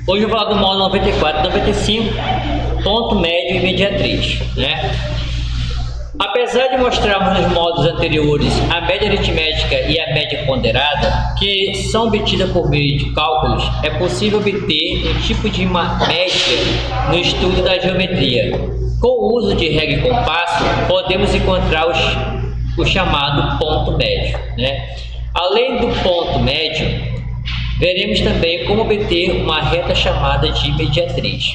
Hoje eu vou falar do modo 94 e 95, ponto médio e mediatriz, né? Apesar de mostrarmos nos modos anteriores a média aritmética e a média ponderada, que são obtidas por meio de cálculos, é possível obter um tipo de média no estudo da geometria. Com o uso de régua e compasso, podemos encontrar o chamado ponto médio, né? Além do ponto médio, veremos também como obter uma reta chamada de mediatriz.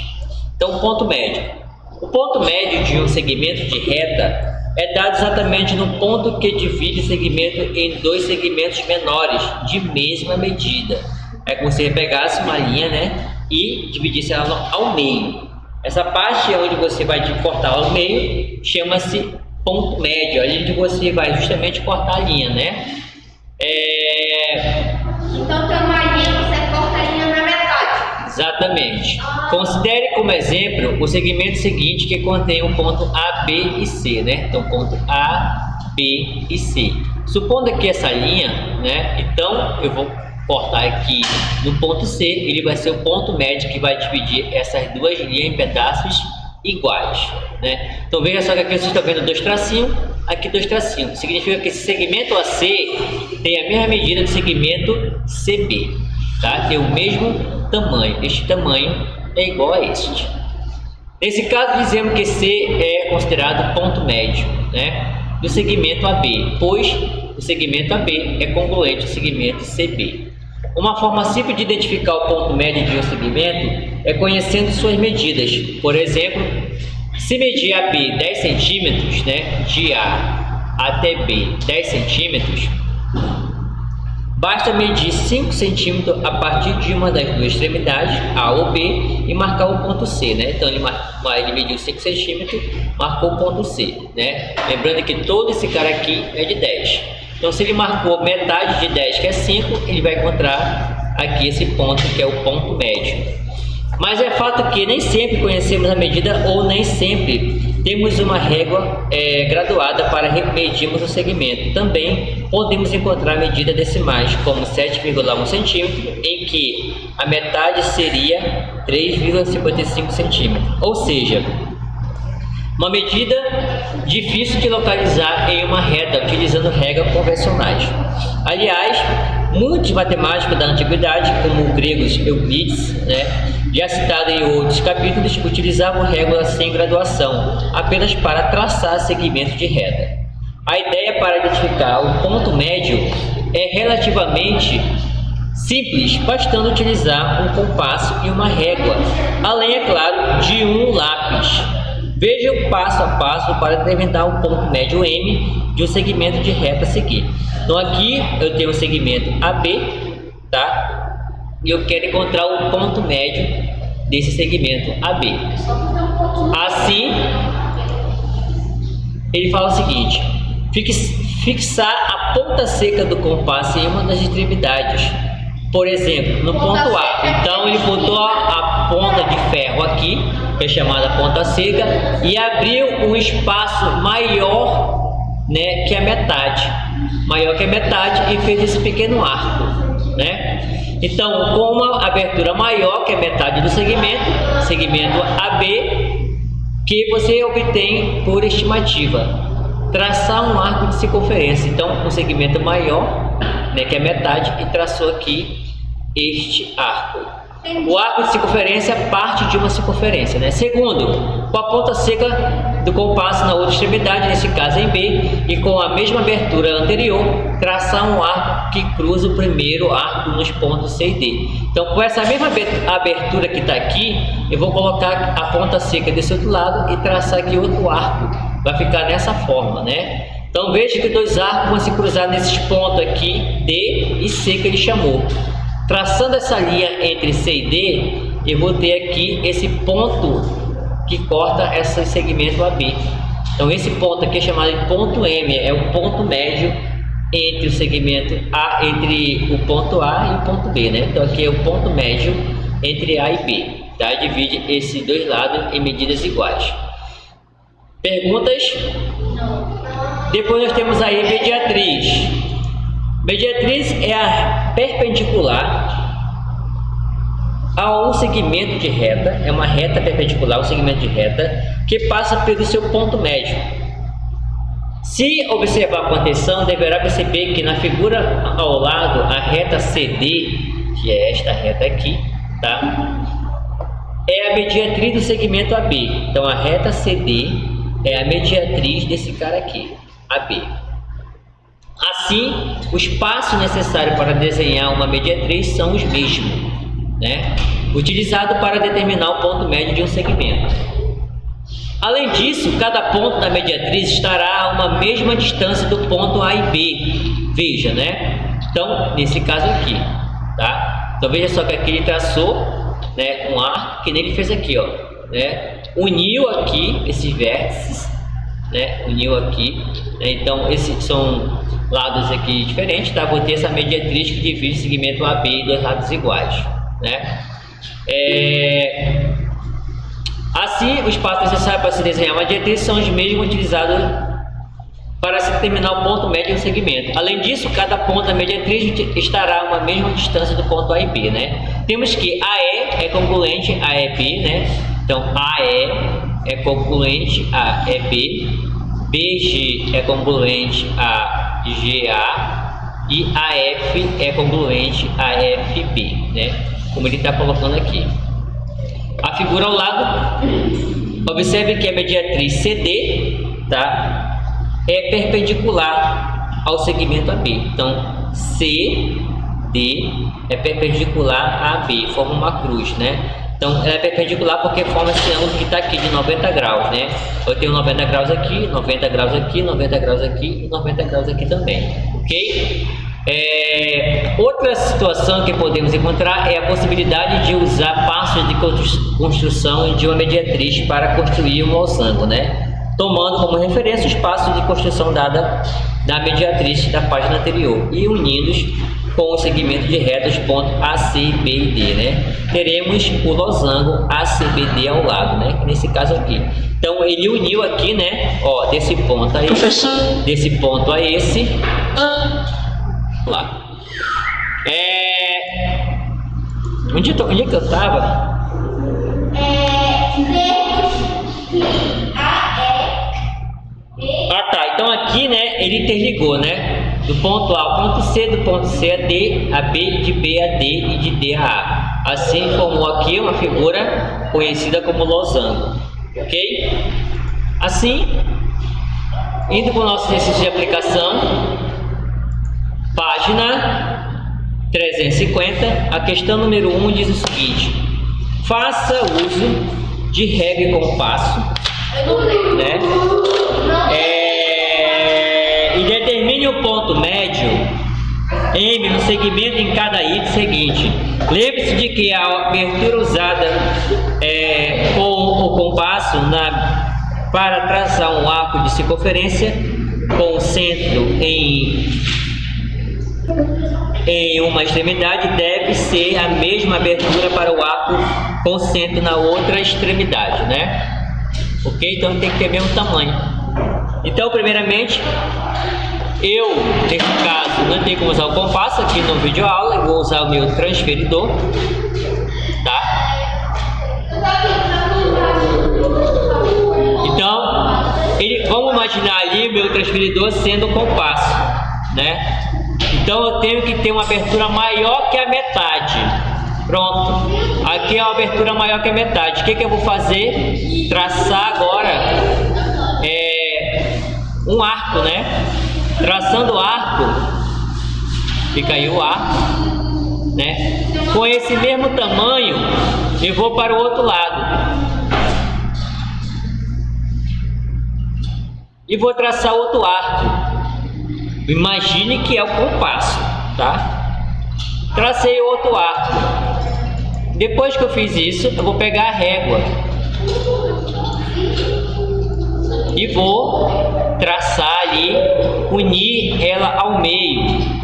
Então, ponto médio. O ponto médio de um segmento de reta é dado exatamente no ponto que divide o segmento em dois segmentos menores de mesma medida. É como se você pegasse uma linha, né, e dividisse ela ao meio. Essa parte onde você vai cortar ao meio chama-se ponto médio, ali onde você vai justamente cortar a linha, né? Então tem uma linha, você corta a linha na metade. Exatamente. Considere como exemplo o segmento seguinte que contém o ponto A, B e C, né? Então, ponto A, B e C. Supondo aqui essa linha, né? Então, eu vou cortar aqui no ponto C, ele vai ser o ponto médio que vai dividir essas duas linhas em pedaços iguais, né? Então, veja só que aqui vocês estão vendo dois tracinhos, aqui dois tracinhos. Significa que esse segmento AC tem a mesma medida do segmento CB, tá? Tem o mesmo tamanho. Este tamanho é igual a este. Nesse caso, dizemos que C é considerado ponto médio, né, do segmento AB, pois o segmento AB é congruente ao segmento CB. Uma forma simples de identificar o ponto médio de um segmento é conhecendo suas medidas. Por exemplo, se medir AB 10 centímetros, né, de A até B 10 centímetros, basta medir 5 centímetros a partir de uma das duas extremidades, A ou B, e marcar o ponto C, né? Então ele mediu 5 centímetros, marcou o ponto C, né? Lembrando que todo esse cara aqui é de 10. Então, se ele marcou metade de 10, que é 5, ele vai encontrar aqui esse ponto, que é o ponto médio. Mas é fato que nem sempre conhecemos a medida ou nem sempre temos uma régua graduada para medirmos o segmento. Também podemos encontrar medidas decimais, como 7,1 centímetro, em que a metade seria 3,55 centímetros. Ou seja, uma medida difícil de localizar em uma reta utilizando regras convencionais. Aliás, muitos matemáticos da antiguidade, como os gregos Euclides, né, já citado em outros capítulos, utilizavam réguas sem graduação, apenas para traçar segmentos de reta. A ideia para identificar o ponto médio é relativamente simples, bastando utilizar um compasso e uma régua, além, é claro, de um lápis. Veja o passo a passo para determinar o ponto médio M de um segmento de reta a seguir. Então aqui eu tenho o segmento AB, tá? E eu quero encontrar o ponto médio desse segmento AB. Assim, ele fala o seguinte: fixar a ponta seca do compasso em uma das extremidades. Por exemplo, no ponto A. Então ele botou a ponta de ferro aqui, que é chamada ponta seca, e abriu um espaço maior, né, que a metade, e fez esse pequeno arco, né? Então, com uma abertura maior que a metade do segmento AB, que você obtém por estimativa, traçar um arco de circunferência. Então, um segmento maior, né, que é a metade, e traçou aqui este arco. O arco de circunferência parte de uma circunferência, né? Segundo, com a ponta seca do compasso na outra extremidade, nesse caso em B, e com a mesma abertura anterior, traçar um arco que cruza o primeiro arco nos pontos C e D. Então, com essa mesma abertura que está aqui, eu vou colocar a ponta seca desse outro lado e traçar aqui outro arco. Vai ficar dessa forma, né? Então, veja que dois arcos vão se cruzar nesses pontos aqui, D e C, que ele chamou. Traçando essa linha entre C e D, eu vou ter aqui esse ponto que corta esse segmento AB. Então, esse ponto aqui é chamado de ponto M, é o ponto médio entre o segmento A, entre o ponto A e o ponto B, né? Então, aqui é o ponto médio entre A e B, tá? Divide esses dois lados em medidas iguais. Perguntas? Depois nós temos aí mediatriz. Mediatriz é a perpendicular há um segmento de reta, é uma reta perpendicular, um segmento de reta, que passa pelo seu ponto médio. Se observar com atenção, deverá perceber que na figura ao lado, a reta CD, que é esta reta aqui, tá? É a mediatriz do segmento AB. Então a reta CD é a mediatriz desse cara aqui, AB. Assim, os passos necessários para desenhar uma mediatriz são os mesmos, né? Utilizado para determinar o ponto médio de um segmento. Além disso, cada ponto da mediatriz estará a uma mesma distância do ponto A e B. Veja, né? Então, nesse caso aqui, tá? Então veja só que aqui ele traçou, né, um arco que nem ele fez aqui, ó, né? Uniu aqui esses vértices, né? Uniu aqui, né? Então esses são lados aqui diferentes, tá? Vou ter essa mediatriz que divide o segmento AB em dois lados iguais, né? Assim, os passos necessários para se desenhar uma mediatriz são os mesmos utilizados para se determinar o ponto médio do segmento. Além disso, cada ponto da mediatriz estará a uma mesma distância do ponto A e B, né? Temos que AE é congruente a EB, né? Então AE é congruente a EB, BG é congruente a GA e AF é congruente a FB, né? Como ele está colocando aqui. A figura ao lado, observe que a mediatriz CD, tá, é perpendicular ao segmento AB. Então, CD é perpendicular a AB, forma uma cruz, né? Então, ela é perpendicular porque forma esse ângulo que está aqui de 90 graus, né? Eu tenho 90 graus aqui, 90 graus aqui, 90 graus aqui e 90 graus aqui também, ok? Outra situação que podemos encontrar é a possibilidade de usar passos de construção de uma mediatriz para construir um losango, né? Tomando como referência os passos de construção dada da mediatriz da página anterior e unidos com o segmento de retas pontos AC, B e D, né? Teremos o losango ACBD ao lado, né? Nesse caso aqui. Então ele uniu aqui, né? Ó, desse ponto a esse, desse ponto a esse. Lá. Onde é que eu estava? Ah, tá. Então aqui, né, ele interligou, né? Do ponto A ao ponto C, do ponto C a D, a B, de B a D e de D a A. Assim formou aqui uma figura conhecida como losango. Ok? Assim, indo para o nosso exercício de aplicação, página 350, a questão número 1 diz o seguinte: faça uso de régua e compasso, né? E determine o ponto médio M no segmento em cada item seguinte. Lembre-se de que a abertura usada com o compasso para traçar um arco de circunferência com o centro em uma extremidade deve ser a mesma abertura para o arco com centro na outra extremidade, né? Ok? Então tem que ter o mesmo tamanho. Então, primeiramente, eu, nesse caso, não tenho como usar o compasso aqui no vídeo aula, eu vou usar o meu transferidor, tá? Então, vamos imaginar ali o meu transferidor sendo o compasso, né? Então eu tenho que ter uma abertura maior que a metade. Pronto. Aqui é uma abertura maior que a metade. O que eu vou fazer? Traçar agora um arco, né? Traçando o arco, fica aí o arco, né? Com esse mesmo tamanho, eu vou para o outro lado e vou traçar outro arco. Imagine que é o compasso, tá? Tracei outro arco. Depois que eu fiz isso, eu vou pegar a régua e vou traçar ali, unir ela ao meio.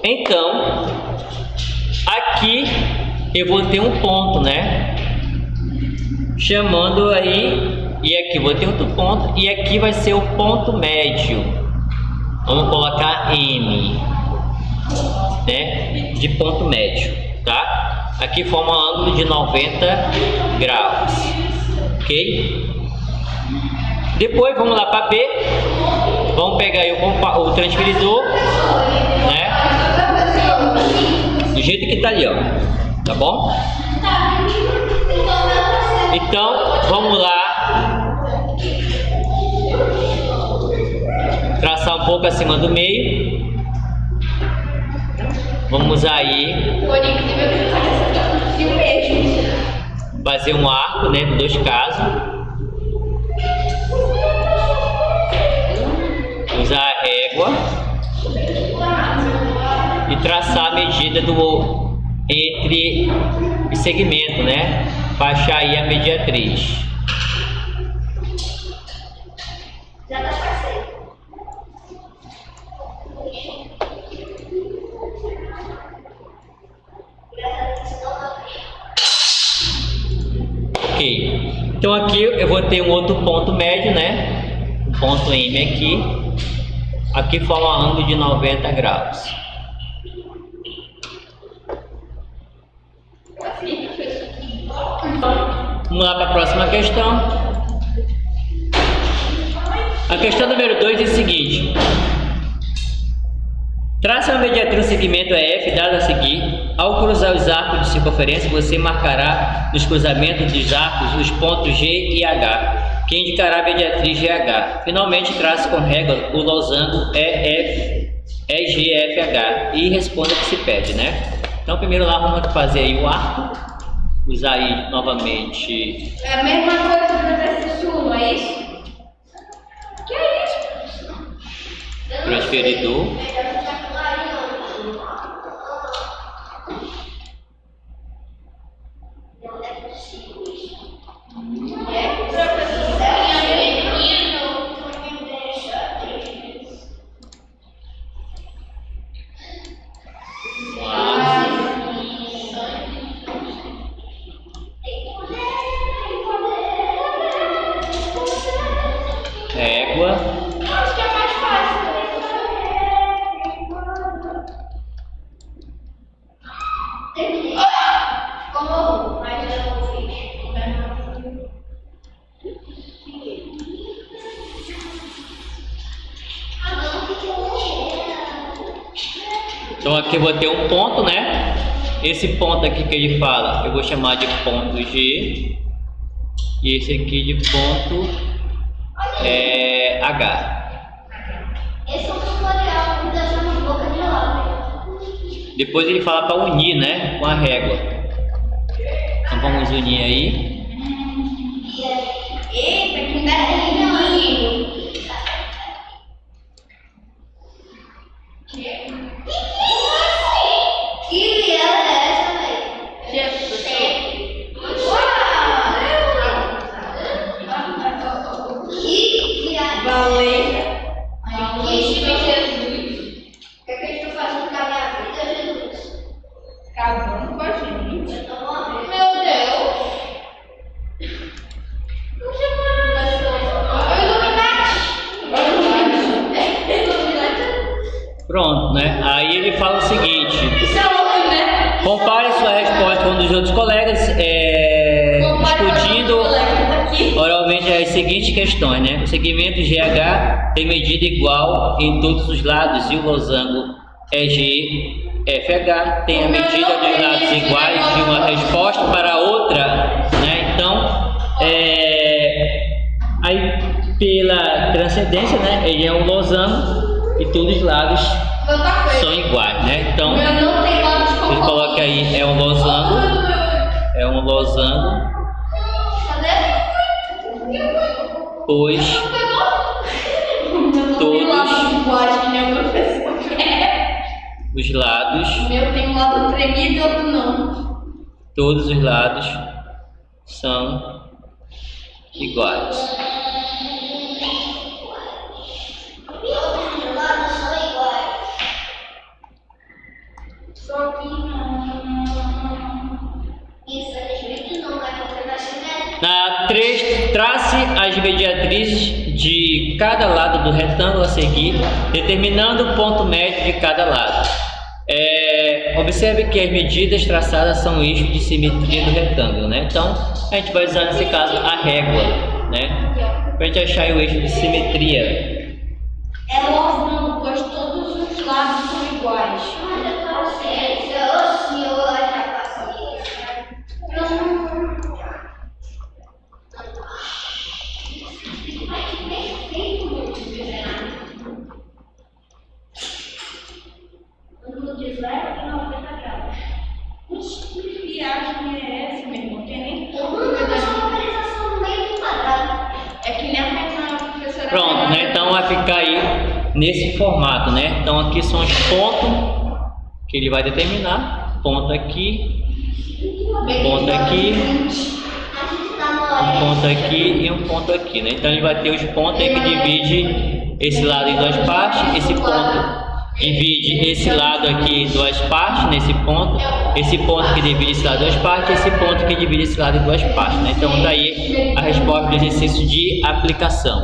Então, aqui eu vou ter um ponto, né? chamando aí, e aqui vou ter outro ponto, e aqui vai ser o ponto médio. Vamos colocar M, né, de ponto médio, tá? Aqui forma um ângulo de 90 graus, ok? Depois vamos lá para B, vamos pegar aí o transferidor, né? Do jeito que tá ali, ó, tá bom? Então vamos lá, traçar um pouco acima do meio. Vamos aí fazer um arco, né, de 2 casos. Usar a régua e traçar a medida entre o segmento, né? Para achar aí a mediatriz. Já tá parceiro. Ok. Então aqui eu vou ter um outro ponto médio, né? Um ponto M aqui. Aqui forma um ângulo de 90 graus. Vamos lá para a próxima questão. A questão número 2 é o seguinte: traça uma mediatriz no segmento EF dado a seguir. Ao cruzar os arcos de circunferência, você marcará nos cruzamentos dos arcos os pontos G e H, que indicará a mediatriz GH. Finalmente, trace com régua o losango EGFH e responda o que se pede, né? Então, primeiro lá vamos fazer aí o arco. Usar aí novamente. É a mesma coisa do transferidor, não é isso? Que é isso? Transferidor. Régua. Acho que é mais fácil. Como? Mas eu não fiz. Então aqui eu vou ter um ponto, né? Esse ponto aqui que ele fala, eu vou chamar de ponto G. E esse aqui de ponto H. Esse é um tutorial que deixa uma boca de lado. Depois ele fala para unir, né? Com a régua. Então vamos unir aí. Eita, que gatinho! Que viela é essa, velho? Que viagem! Valência! Jesus! O que é que eu estou fazendo com a minha vida, Jesus? Acabando com a gente. Eu tô morrendo. Meu Deus! Não chama Illuminati! Pronto, né? Aí ele fala o seguinte: Isso é louco, né? compare sua resposta com um dos outros colegas, discutindo oralmente as seguintes questões, né? O segmento GH tem medida igual em todos os lados e o losango EGFH tem a medida dos lados iguais de uma resposta para a outra, né? Então, aí pela transcendência, né? Ele é um losango e todos os lados são iguais, né? Então, Eu não tenho lado de ele coloca aí, é um losango, Cadê? pois todos os lados, O meu tem um lado tremido e outro não. todos os lados são iguais. Todos os lados são iguais. Só que não. Isso é escrito não, vai fazer na chinela. Na 3, trace as mediatrizes de cada lado do retângulo a seguir, determinando o ponto médio de cada lado. Observe que as medidas traçadas são o eixo de simetria do retângulo, né? Então, a gente vai usar nesse caso a régua, né? Para a gente achar o eixo de simetria. É óbvio, pois todos os lados são iguais. Que viagem é essa, meu irmão? Tem nem como. É que nem a professora. Pronto, né? Então vai ficar aí nesse formato, né? Então aqui são os pontos que ele vai determinar. Ponto aqui, ponto aqui, um ponto aqui e um ponto aqui, né? Então ele vai ter os pontos aí que divide esse lado em duas partes, esse ponto divide esse lado aqui em duas partes, nesse ponto, esse ponto que divide esse lado em duas partes, esse ponto que divide esse lado em duas partes, né? Então daí a resposta do exercício de aplicação.